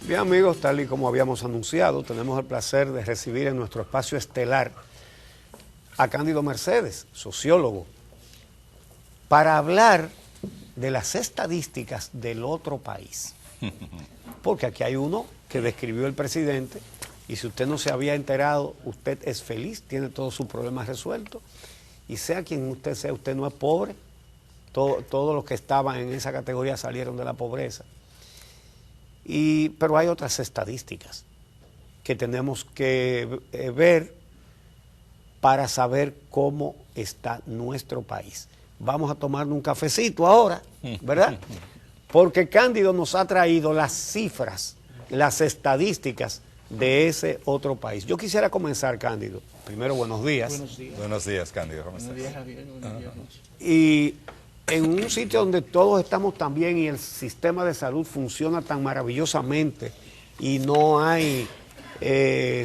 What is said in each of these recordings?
Bien, amigos, tal y como habíamos anunciado, tenemos el placer de recibir en nuestro espacio estelar a Cándido Mercedes, sociólogo, para hablar de las estadísticas del otro país. Porque aquí hay uno que describió el presidente y si usted no se había enterado, usted es feliz, tiene todos sus problemas resueltos y sea quien usted sea, usted no es pobre. Todos los que estaban en esa categoría salieron de la pobreza. Pero hay otras estadísticas que tenemos que ver para saber cómo está nuestro país. Vamos a tomarnos un cafecito ahora, ¿verdad? Porque Cándido nos ha traído las cifras, las estadísticas de ese otro país. Yo quisiera comenzar, Cándido. Primero, buenos días. Buenos días. Buenos días, Cándido. ¿Cómo estás? Buenos días, Javier. Buenos días. Y en un sitio donde todos estamos tan bien y el sistema de salud funciona tan maravillosamente y no hay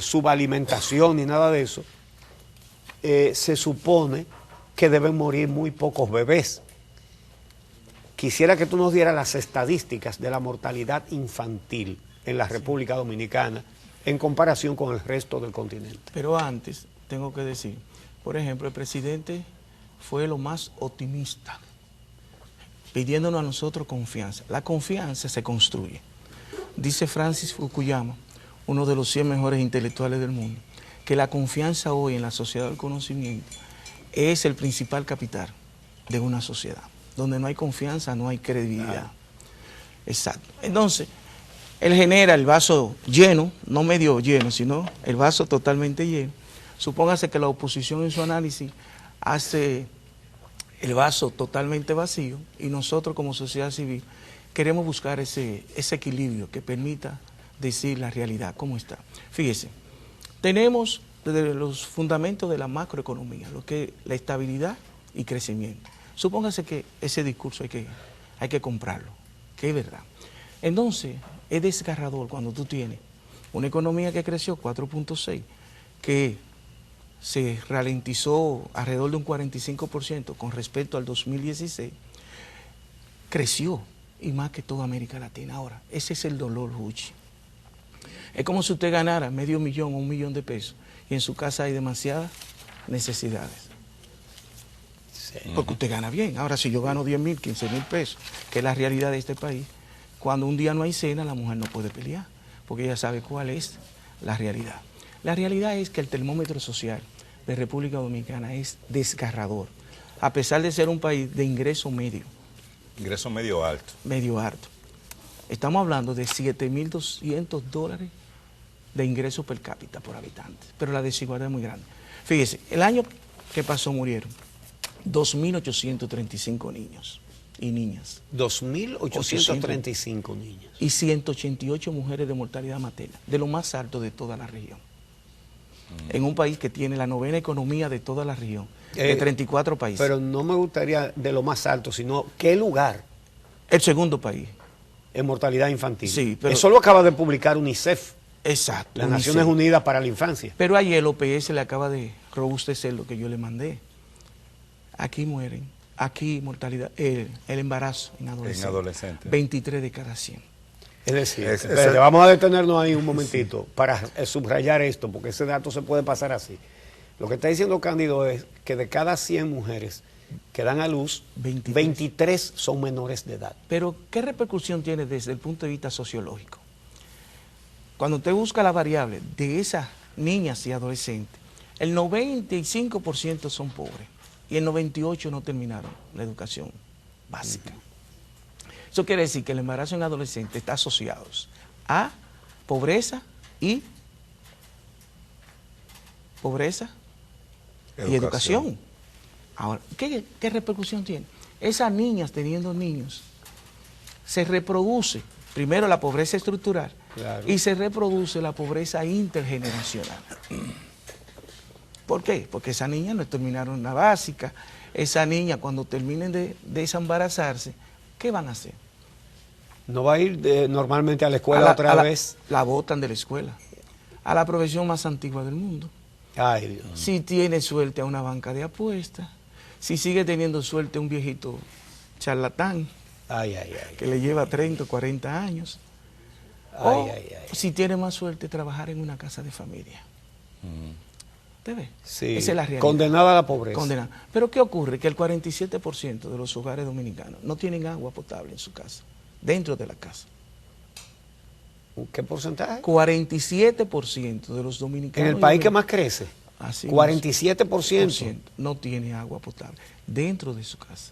subalimentación ni nada de eso, se supone que deben morir muy pocos bebés. Quisiera que tú nos dieras las estadísticas de la mortalidad infantil en la República Dominicana en comparación con el resto del continente. Pero antes, tengo que decir, por ejemplo, el presidente fue lo más optimista, pidiéndonos a nosotros confianza. La confianza se construye. Dice Francis Fukuyama, uno de los 100 mejores intelectuales del mundo, que la confianza hoy en la sociedad del conocimiento es el principal capital de una sociedad. Donde no hay confianza, no hay credibilidad. Exacto. Entonces, él genera el vaso lleno, no medio lleno, sino el vaso totalmente lleno. Supóngase que la oposición en su análisis hace el vaso totalmente vacío y nosotros como sociedad civil queremos buscar ese equilibrio que permita decir la realidad, cómo está. Fíjese, tenemos desde los fundamentos de la macroeconomía, lo que es la estabilidad y crecimiento. Supóngase que ese discurso hay que comprarlo, que es verdad. Entonces, es desgarrador cuando tú tienes una economía que creció 4.6, que se ralentizó alrededor de un 45% con respecto al 2016, creció, y más que toda América Latina. Ahora, ese es el dolor, Juchi. Es como si usted ganara $500,000 o $1 millón de pesos y en su casa hay demasiadas necesidades. Sí. Porque usted gana bien. Ahora, si yo gano 10,000, 15,000 pesos, que es la realidad de este país, cuando un día no hay cena, la mujer no puede pelear, porque ella sabe cuál es la realidad. La realidad es que el termómetro social de República Dominicana es desgarrador, a pesar de ser un país de ingreso medio. Ingreso medio alto. Medio alto. Estamos hablando de $7,200 de ingreso per cápita por habitante, pero la desigualdad es muy grande. Fíjese, el año que pasó murieron 2.835 niños y niñas. 2.835 niños. Y 188 mujeres de mortalidad materna, de lo más alto de toda la región. En un país que tiene la 9ª economía de toda la región, de 34 países. Pero no me gustaría de lo más alto, sino ¿qué lugar? El segundo país. En mortalidad infantil. Sí, pero eso lo acaba de publicar UNICEF. Exacto. Las Naciones Unidas para la Infancia. Pero ayer el OPS le acaba de robustecer lo que yo le mandé. Aquí mueren, aquí mortalidad, el embarazo en adolescentes. 23 de cada 100. Es decir, vamos a detenernos ahí un momentito para subrayar esto, porque ese dato se puede pasar así. Lo que está diciendo Cándido es que de cada 100 mujeres que dan a luz, 23 son menores de edad. Pero, ¿qué repercusión tiene desde el punto de vista sociológico? Cuando usted busca la variable de esas niñas y adolescentes, el 95% son pobres y el 98% no terminaron la educación básica. Eso quiere decir que el embarazo en adolescentes está asociado a pobreza y educación. Ahora, ¿qué repercusión tiene? Esas niñas teniendo niños, se reproduce primero la pobreza estructural, claro, y se reproduce la pobreza intergeneracional. ¿Por qué? Porque esas niñas no terminaron la básica. Esas niñas cuando terminen de desembarazarse, ¿qué van a hacer? ¿No va a ir normalmente a la escuela otra vez? La botan de la escuela. A la profesión más antigua del mundo. Ay, Dios. Si tiene suerte a una banca de apuestas, si sigue teniendo suerte a un viejito charlatán, que le lleva 30 o 40 años, O, si tiene más suerte, trabajar en una casa de familia. ¿Usted ve? Sí, esa es la realidad. condenada a la pobreza. Condenada. Pero ¿qué ocurre? Que el 47% de los hogares dominicanos no tienen agua potable en su casa, dentro de la casa. ¿Qué porcentaje? 47% de los dominicanos. En el país que más crece. Así 47% no tiene agua potable dentro de su casa.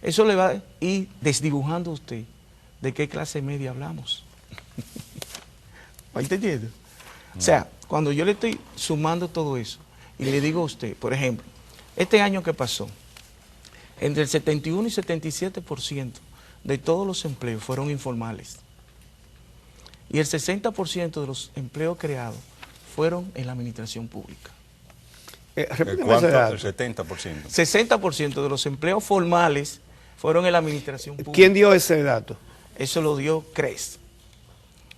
Eso le va a ir desdibujando a usted de qué clase media hablamos. ¿Va entendiendo? O sea, cuando yo le estoy sumando todo eso y le digo a usted, por ejemplo, este año que pasó, entre el 71 y 77% de todos los empleos fueron informales. Y el 60% de los empleos creados fueron en la administración pública. ¿Cuánto? El 70%. 60% de los empleos formales fueron en la administración pública. ¿Quién dio ese dato? Eso lo dio CRES.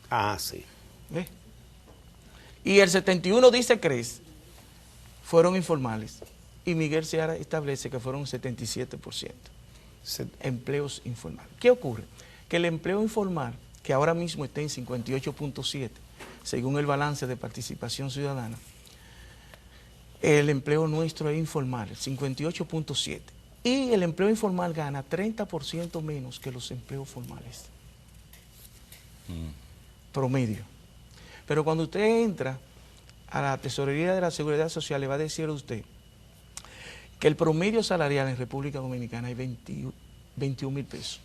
Ah, sí. ¿Ve? Y el 71 dice CRES, fueron informales. Y Miguel Seara establece que fueron 77%. Empleos informales. ¿Qué ocurre? Que el empleo informal, que ahora mismo está en 58.7, según el balance de participación ciudadana, el empleo nuestro es informal, 58.7. Y el empleo informal gana 30% menos que los empleos formales. Promedio. Pero cuando usted entra a la Tesorería de la Seguridad Social, le va a decir a usted que el promedio salarial en República Dominicana es 21.000 pesos.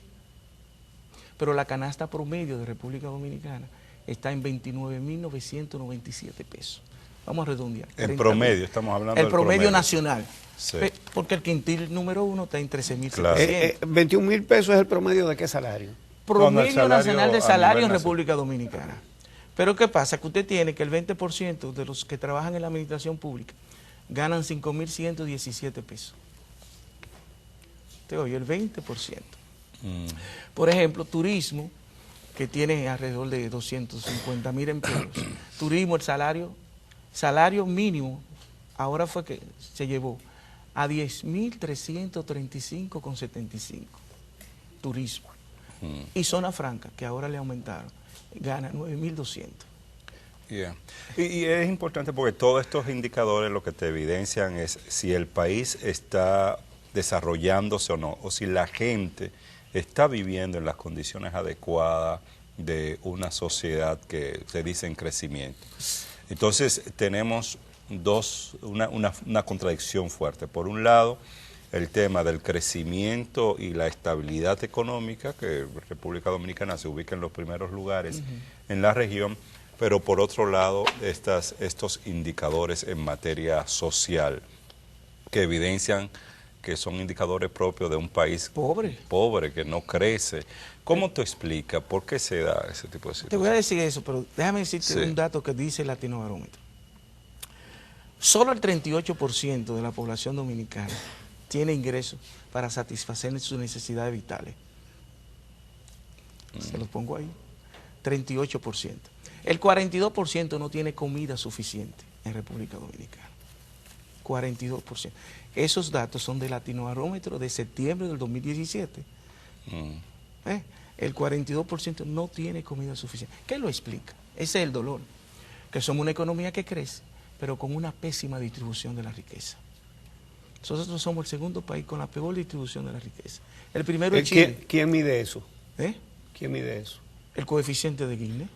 Pero la canasta promedio de República Dominicana está en 29.997 pesos. Vamos a redondear. En promedio, estamos hablando del promedio nacional. Sí. Porque el quintil número 1 está en 13.700. Claro. 21.000 pesos es el promedio de qué salario. Promedio nacional de salario en República Dominicana. Pero ¿qué pasa? Que usted tiene que el 20% de los que trabajan en la administración pública ganan 5.117 pesos. Te oye, el 20%. Por ejemplo, turismo, que tiene alrededor de 250.000 empleos. Turismo, el salario mínimo, ahora fue que se llevó a 10.335,75. Turismo. Y zona franca, que ahora le aumentaron, gana 9.200. Yeah. Y es importante porque todos estos indicadores lo que te evidencian es si el país está desarrollándose o no, o si la gente está viviendo en las condiciones adecuadas de una sociedad que se dice en crecimiento. Entonces tenemos una contradicción fuerte. Por un lado, el tema del crecimiento y la estabilidad económica, que República Dominicana se ubica en los primeros lugares en la región, pero por otro lado, estos indicadores en materia social que evidencian que son indicadores propios de un país pobre que no crece. ¿Cómo te explica por qué se da ese tipo de situaciones? Te voy a decir eso, pero déjame decirte un dato que dice el Latinobarómetro. Solo el 38% de la población dominicana tiene ingresos para satisfacer sus necesidades vitales. Se los pongo ahí. 38%. El 42% no tiene comida suficiente en República Dominicana. 42%. Esos datos son del Latinobarómetro de septiembre del 2017. El 42% no tiene comida suficiente. ¿Qué lo explica? Ese es el dolor. Que somos una economía que crece, pero con una pésima distribución de la riqueza. Nosotros somos el segundo país con la peor distribución de la riqueza. El primero es Chile. ¿Quién mide eso? ¿Quién mide eso? El coeficiente de Gini.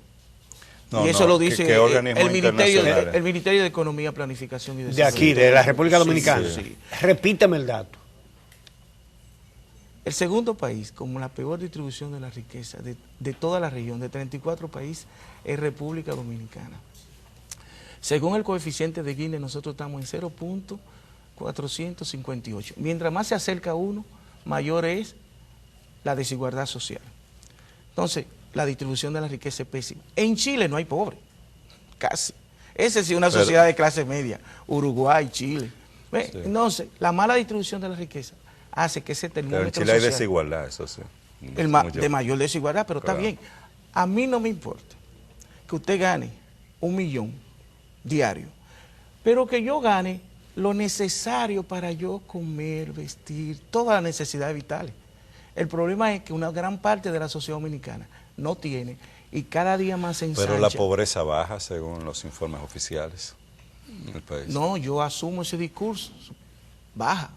No, y eso lo dice el Ministerio de Economía, Planificación y Desarrollo. De aquí, de la República Dominicana. Sí. Repítame el dato. El segundo país con la peor distribución de la riqueza de toda la región, de 34 países, es República Dominicana. Según el coeficiente de Gini, nosotros estamos en 0.458. Mientras más se acerca uno, mayor es la desigualdad social. Entonces, la distribución de la riqueza es pésima. En Chile no hay pobre, casi. Esa sí es una sociedad de clase media, Uruguay, Chile. Sí. Entonces, la mala distribución de la riqueza hace que ese termómetro social... Pero en Chile hay desigualdad, eso sí. De mayor desigualdad, pero claro, está bien. A mí no me importa que usted gane 1 millón diario, pero que yo gane lo necesario para yo comer, vestir, todas las necesidades vitales. El problema es que una gran parte de la sociedad dominicana no tiene y cada día más se ensancha. Pero la pobreza baja según los informes oficiales en el país. No, yo asumo ese discurso, baja,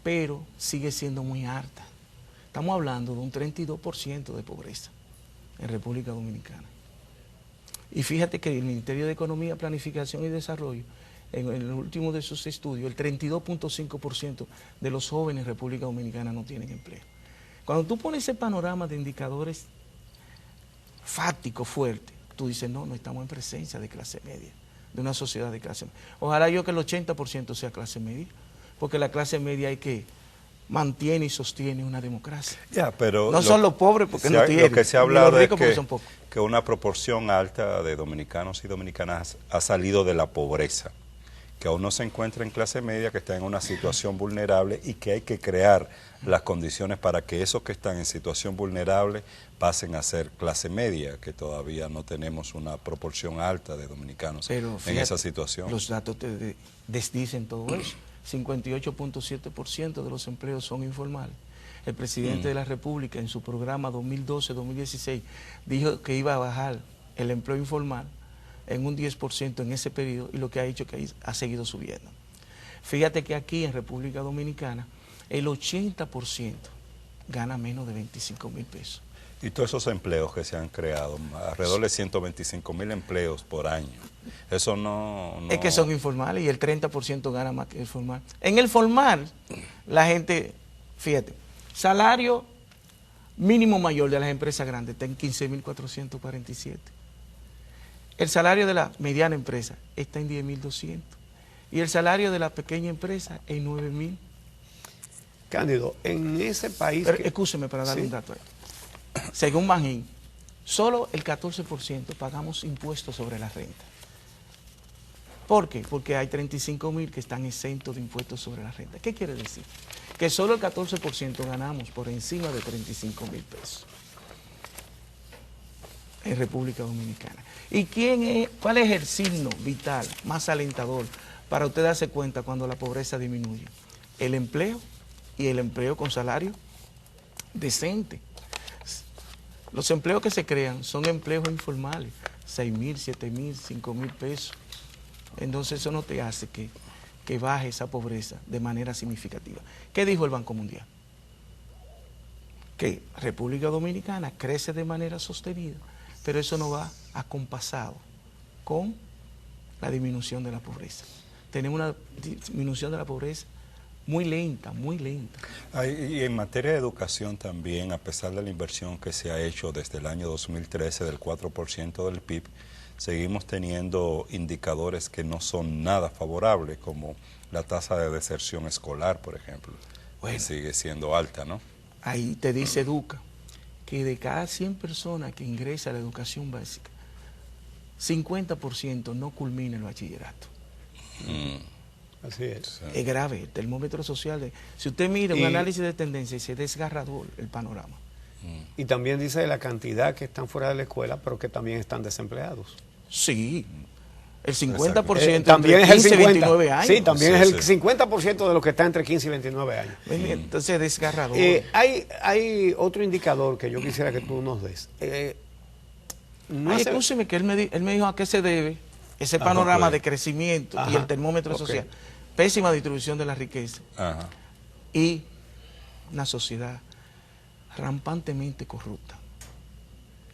pero sigue siendo muy alta. Estamos hablando de un 32% de pobreza en República Dominicana. Y fíjate que el Ministerio de Economía, Planificación y Desarrollo, en el último de sus estudios, el 32.5% de los jóvenes en República Dominicana no tienen empleo. Cuando tú pones ese panorama de indicadores fácticos fuertes, tú dices, no estamos en presencia de clase media, de una sociedad de clase media. Ojalá yo que el 80% sea clase media, porque la clase media hay que mantiene y sostiene una democracia. Ya, pero no son los pobres porque no tienen, lo que se ha hablado ni los ricos es porque son pocos. Que una proporción alta de dominicanos y dominicanas ha salido de la pobreza, que aún no se encuentra en clase media, que está en una situación vulnerable y que hay que crear las condiciones para que esos que están en situación vulnerable pasen a ser clase media, que todavía no tenemos una proporción alta de dominicanos en esa situación. Los datos te desdicen todo eso. 58.7% de los empleos son informales. El presidente de la República en su programa 2012-2016 dijo que iba a bajar el empleo informal en un 10% en ese periodo y lo que ha hecho que ha seguido subiendo. Fíjate que aquí en República Dominicana el 80% gana menos de 25,000 pesos. Y todos esos empleos que se han creado, alrededor de 125,000 empleos por año, eso no... Es que son informales y el 30% gana más que el formal. En el formal, la gente, fíjate, salario mínimo mayor de las empresas grandes está en 15.447. El salario de la mediana empresa está en 10.200. Y el salario de la pequeña empresa en 9.000. Cándido, en ese país... Pero escúcheme para darle un dato ahí. Según Magín, solo el 14% pagamos impuestos sobre la renta. ¿Por qué? Porque hay 35,000 que están exentos de impuestos sobre la renta. ¿Qué quiere decir? Que solo el 14% ganamos por encima de 35,000 pesos en República Dominicana. ¿Y cuál es el signo vital más alentador para usted darse cuenta cuando la pobreza disminuye? El empleo, y el empleo con salario decente. Los empleos que se crean son empleos informales, 6,000, 7,000, 5,000 pesos. Entonces eso no te hace que baje esa pobreza de manera significativa. ¿Qué dijo el Banco Mundial? Que República Dominicana crece de manera sostenida, pero eso no va acompasado con la disminución de la pobreza. Tenemos una disminución de la pobreza muy lenta, muy lenta. Y en materia de educación también, a pesar de la inversión que se ha hecho desde el año 2013 del 4% del PIB, seguimos teniendo indicadores que no son nada favorables, como la tasa de deserción escolar, por ejemplo, que sigue siendo alta, ¿no? Ahí te dice Educa que de cada 100 personas que ingresan a la educación básica, 50% no culmina el bachillerato. Así es. Es grave, el termómetro social. Si usted mira un análisis de tendencia, es desgarrador el panorama. Y también dice la cantidad que están fuera de la escuela, pero que también están desempleados. Sí, el 50% también entre es 15 el 50, y 29 años. Sí, también es el 50% de los que están entre 15 y 29 años. Entonces es desgarrador. Hay otro indicador que yo quisiera que tú nos des. Escúcheme que él me dijo a qué se debe ese panorama de crecimiento y el termómetro social. Pésima distribución de la riqueza y una sociedad rampantemente corrupta,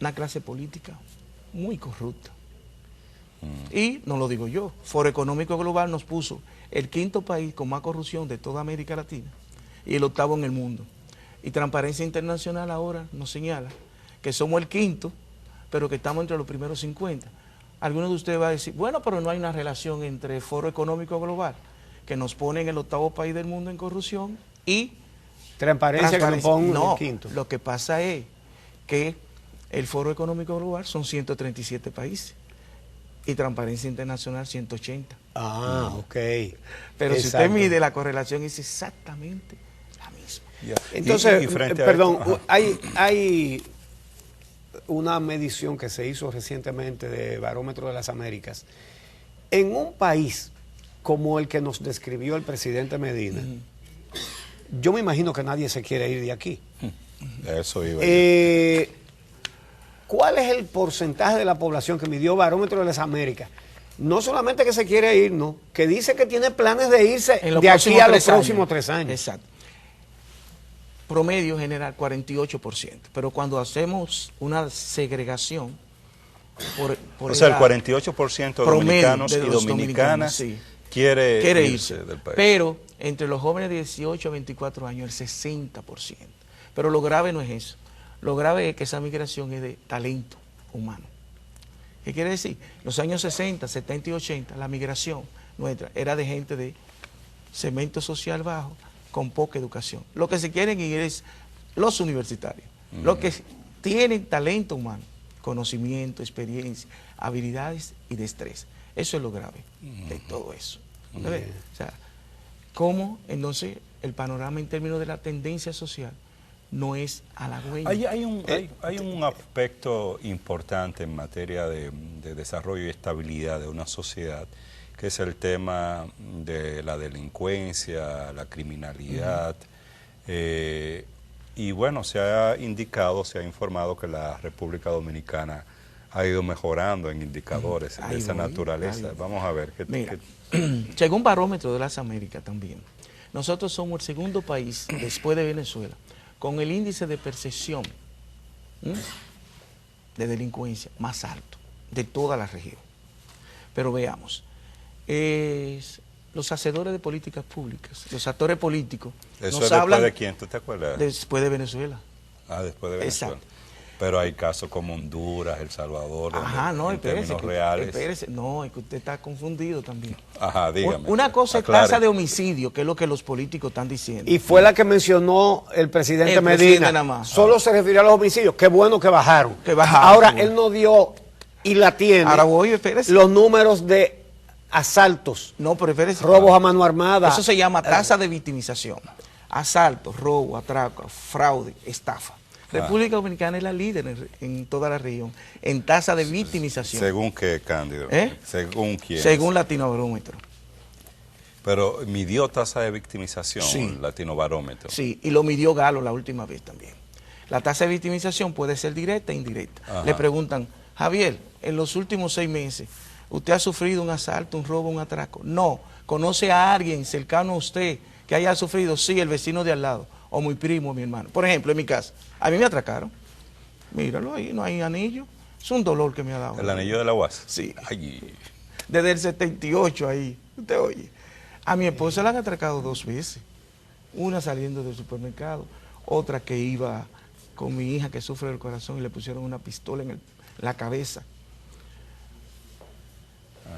una clase política muy corrupta. Y no lo digo yo, Foro Económico Global nos puso el 5º país con más corrupción de toda América Latina y el 8º en el mundo. Y Transparencia Internacional ahora nos señala que somos el 5º, pero que estamos entre los primeros 50. Algunos de ustedes van a decir, bueno, pero no hay una relación entre Foro Económico Global, que nos pone en el 8º país del mundo en corrupción, y Transparencia. Que nos pone no, el 5º. Lo que pasa es que el Foro Económico Global son 137 países y Transparencia Internacional 180. Ok. Pero exacto. si usted mide la correlación es exactamente la misma. Entonces, perdón, hay una medición que se hizo recientemente de Barómetro de las Américas. En un país como el que nos describió el presidente Medina, yo me imagino que nadie se quiere ir de aquí. Eso iba. ¿Cuál es el porcentaje de la población que midió Barómetro de las Américas? No solamente que se quiere ir, no, que dice que tiene planes de irse de aquí a los próximos 3 años. Exacto. Promedio general 48%, pero cuando hacemos una segregación por o sea, el edad, 48% de dominicanos y dominicanas sí, quiere irse del país. Pero entre los jóvenes de 18 a 24 años, el 60%. Pero lo grave no es eso. Lo grave es que esa migración es de talento humano. ¿Qué quiere decir? Los años 60, 70 y 80, la migración nuestra era de gente de segmento social bajo, con poca educación. Lo que se quieren ir es los universitarios, los que tienen talento humano, conocimiento, experiencia, habilidades y destreza. Eso es lo grave de todo eso. O sea, cómo entonces el panorama en términos de la tendencia social no es halagüeño. Hay un aspecto importante en materia de desarrollo y estabilidad de una sociedad, que es el tema de la delincuencia, la criminalidad. Y bueno, se ha informado que la República Dominicana ha ido mejorando en indicadores de esa naturaleza. Vamos a ver. Según Barómetro de las Américas también, nosotros somos el segundo país, después de Venezuela, con el índice de percepción de delincuencia más alto de toda la región. Pero veamos, los hacedores de políticas públicas, los actores políticos, ¿Eso nos es hablan después de quién? ¿Tú te acuerdas? Después de Venezuela. Ah, después de Venezuela. Exacto. Pero hay casos como Honduras, El Salvador, No, en términos reales. Espérese, no, es que usted está confundido también. Ajá, dígame. Una cosa es aclare. tasa de homicidio, que es lo que los políticos están diciendo. Y fue la que mencionó el presidente El Medina. presidente nada más. Solo se refirió a los homicidios. Qué bueno que bajaron. Que bajaron, Ahora, sí. él no dio, y la tiene, Ahora voy, espérese. los números de asaltos, No, pero espérese. robos a mano armada. Eso se llama tasa de victimización. Asalto, robo, atraco, fraude, estafa. República Dominicana es la líder en toda la región en tasa de victimización. ¿Según qué, Cándido? ¿Según quién? Según Latinobarómetro. Pero midió tasa de victimización, Sí. Latinobarómetro. Sí, y lo midió Galo la última vez también. La tasa de victimización puede ser directa e indirecta. Ajá. Le preguntan, Javier, en los últimos 6 meses, ¿usted ha sufrido un asalto, un robo, un atraco? No. ¿Conoce a alguien cercano a usted que haya sufrido? Sí, el vecino de al lado, o mi primo, o mi hermano. Por ejemplo, en mi casa, a mí me atracaron. Míralo ahí, no hay anillo. Es un dolor que me ha dado. ¿El anillo de la UAS? Sí. Ay. Desde el 78 ahí. Usted oye. A mi esposa la han atracado 2 veces. Una saliendo del supermercado, otra que iba con mi hija que sufre del corazón y le pusieron una pistola en la cabeza.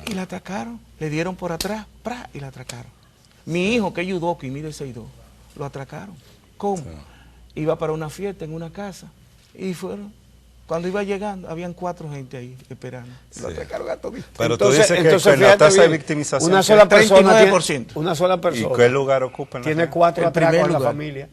Y la atracaron, le dieron por atrás, ¡pra! Y la atracaron. Mi hijo, que es judoka y mide 6'2", lo atracaron. ¿Cómo? Sí. Iba para una fiesta en una casa y fueron. Cuando iba llegando, habían 4 gente ahí esperando. Sí. Lo atracaron a toditos. Pero tú dices que en la fíjate tasa de bien, victimización... una sola persona 39%. tiene, una sola ¿Y persona qué lugar ocupa en la tiene tasa? 4 El primer atracos en la lugar. familia.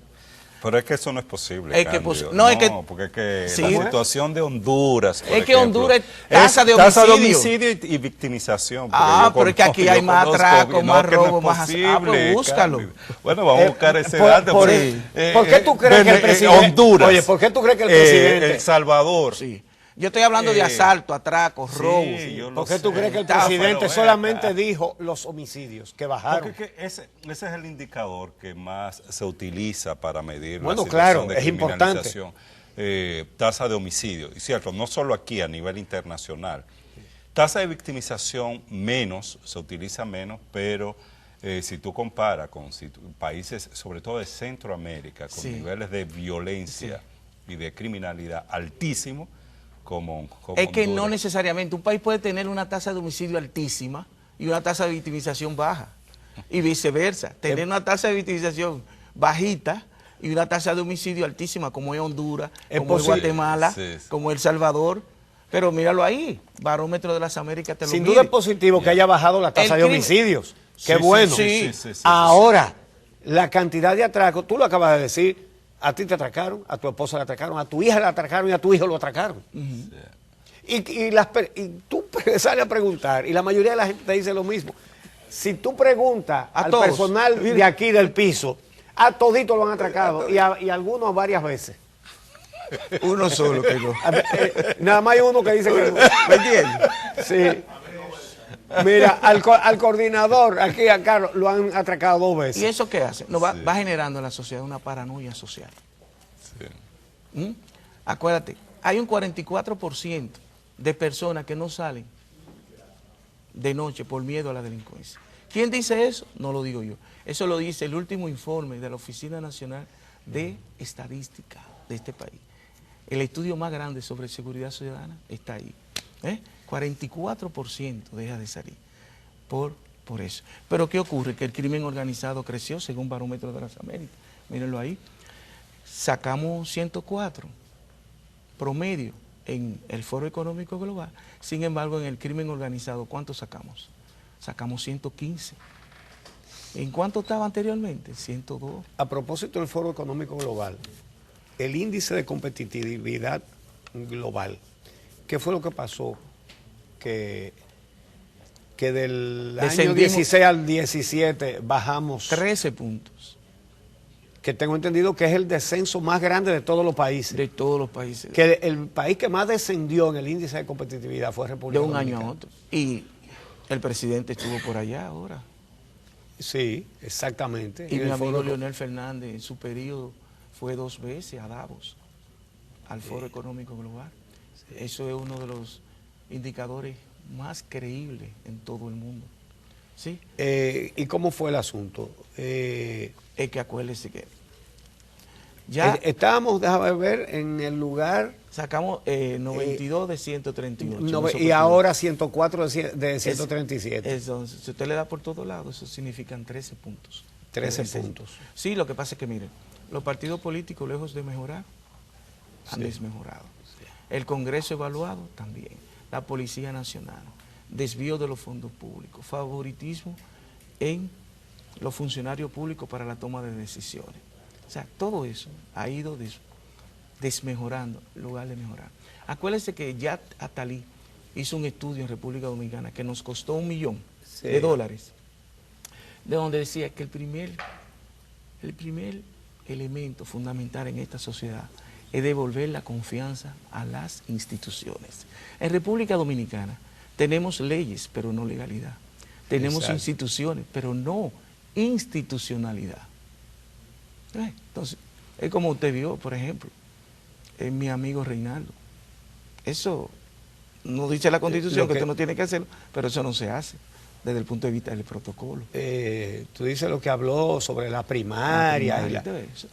Pero es que eso no es posible, Es que Cándido. no, es que- porque es que Sí. la situación de Honduras, por Es que ejemplo, Honduras es tasa de homicidio y victimización. porque yo pero es que aquí hay más conozco, atraco, más que no es robo, más posible, pues búscalo. Cándido. Bueno, vamos a buscar ese por- dato. por- pero, ¿por qué tú crees que el presidente- Honduras. Oye, ¿por qué tú crees que el presidente- El Salvador. Sí. Yo estoy hablando de asalto, atracos, sí, robos. yo lo ¿Por qué sé. tú crees que el Pero presidente ven solamente acá. dijo los homicidios que bajaron? Porque ese es el indicador que más se utiliza para medir Bueno, la situación claro, de es importante. criminalización. Tasa de homicidio, y cierto, no solo aquí, a nivel internacional. Tasa de victimización menos, se utiliza menos, pero si tú comparas con países, sobre todo de Centroamérica, con Sí. niveles de violencia y de criminalidad altísimos, como Es que no Honduras. necesariamente. Un país puede tener una tasa de homicidio altísima y una tasa de victimización baja. Y viceversa. Tener una tasa de victimización bajita y una tasa de homicidio altísima, como es Honduras, Es como es posible. Guatemala, Sí, sí. como El Salvador. Pero míralo ahí, Barómetro de las Américas te lo Sin mide. duda es positivo que haya bajado la tasa El de crimen- homicidios. Qué Sí, sí, bueno. sí, Ahora, la cantidad de atracos, tú lo acabas de decir, a ti te atracaron, a tu esposa le atracaron, a tu hija le atracaron y a tu hijo lo atracaron. Y tú sales a preguntar, y la mayoría de la gente te dice lo mismo. Si tú preguntas A al todos. personal de aquí del piso, A toditos lo han atracado y algunos varias veces. Uno solo que no. Nada más hay uno que dice que no. ¿Me entiendes? Sí. Mira, al coordinador, aquí a Carlos, lo han atracado 2 veces. ¿Y eso qué hace? No, va generando en la sociedad una paranoia social. Sí. Acuérdate, hay un 44% de personas que no salen de noche por miedo a la delincuencia. ¿Quién dice eso? No lo digo yo. Eso lo dice el último informe de la Oficina Nacional de Estadística de este país. El estudio más grande sobre seguridad ciudadana está ahí. 44% deja de salir por eso. Pero ¿qué ocurre? Que el crimen organizado creció según Barómetro de las Américas. Mírenlo ahí. Sacamos 104 promedio en el Foro Económico Global. Sin embargo, en el crimen organizado, ¿cuánto sacamos? Sacamos 115. ¿En cuánto estaba anteriormente? 102. A propósito del Foro Económico Global, el índice de competitividad global, ¿qué fue lo que pasó? Que del año 16 al 17 bajamos 13 puntos. Que tengo entendido que es el descenso más grande de todos los países. De todos los países. Que el país que más descendió en el índice de competitividad fue República Dominicana. De un año a otro. Y el presidente estuvo por allá ahora. Sí, exactamente. Y mi amigo Leonel Fernández en su periodo fue 2 veces a Davos, al Foro Económico Global. Eso es uno de los indicadores más creíbles en todo el mundo. ¿Sí? ¿Y cómo fue el asunto? Es que acuérdese que ya estábamos, déjame ver, en el lugar... Sacamos 92 de 138. Y ahora 104 de 137. Entonces, si usted le da por todos lados, eso significan 13 puntos. 13 puntos. Sí, lo que pasa es que, miren, los partidos políticos, lejos de mejorar, han desmejorado. El Congreso evaluado también. La Policía Nacional. Desvío de los fondos públicos. Favoritismo en los funcionarios públicos para la toma de decisiones. O sea, todo eso ha ido desmejorando en lugar de mejorar. Acuérdense que ya Atalí hizo un estudio en República Dominicana que nos costó $1 millón de dólares, de donde decía que el primer elemento fundamental en esta sociedad es devolver la confianza a las instituciones. En República Dominicana tenemos leyes, pero no legalidad. Tenemos instituciones, pero no institucionalidad. Entonces, es como usted vio, por ejemplo, en mi amigo Reinaldo. Eso no dice la Constitución que usted no tiene que hacerlo, pero eso no se hace desde el punto de vista del protocolo. Tú dices lo que habló sobre la primaria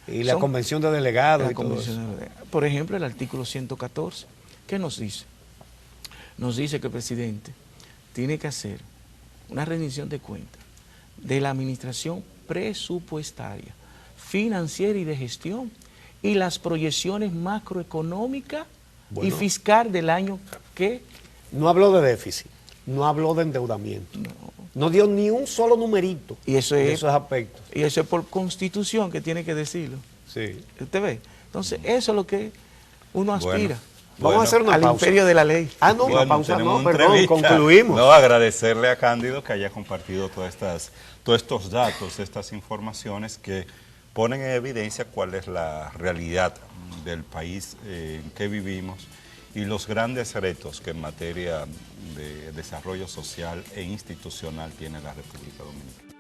y la convención de delegados. Y todo eso. Por ejemplo, el artículo 114, ¿qué nos dice? Nos dice que el presidente tiene que hacer una rendición de cuentas de la administración presupuestaria, financiera y de gestión y las proyecciones macroeconómicas y fiscal del año que... No habló de déficit, no habló de endeudamiento, no dio ni un solo numerito y eso es, esos aspectos. Y eso es por constitución que tiene que decirlo. Sí. ¿Usted ve? Entonces, eso es lo que uno aspira. Vamos a hacer una al pausa. Imperio de la ley. No, una pausa no, perdón, concluimos. No, agradecerle a Cándido que haya compartido todos estos datos, estas informaciones que ponen en evidencia cuál es la realidad del país en que vivimos y los grandes retos que en materia de desarrollo social e institucional tiene la República Dominicana.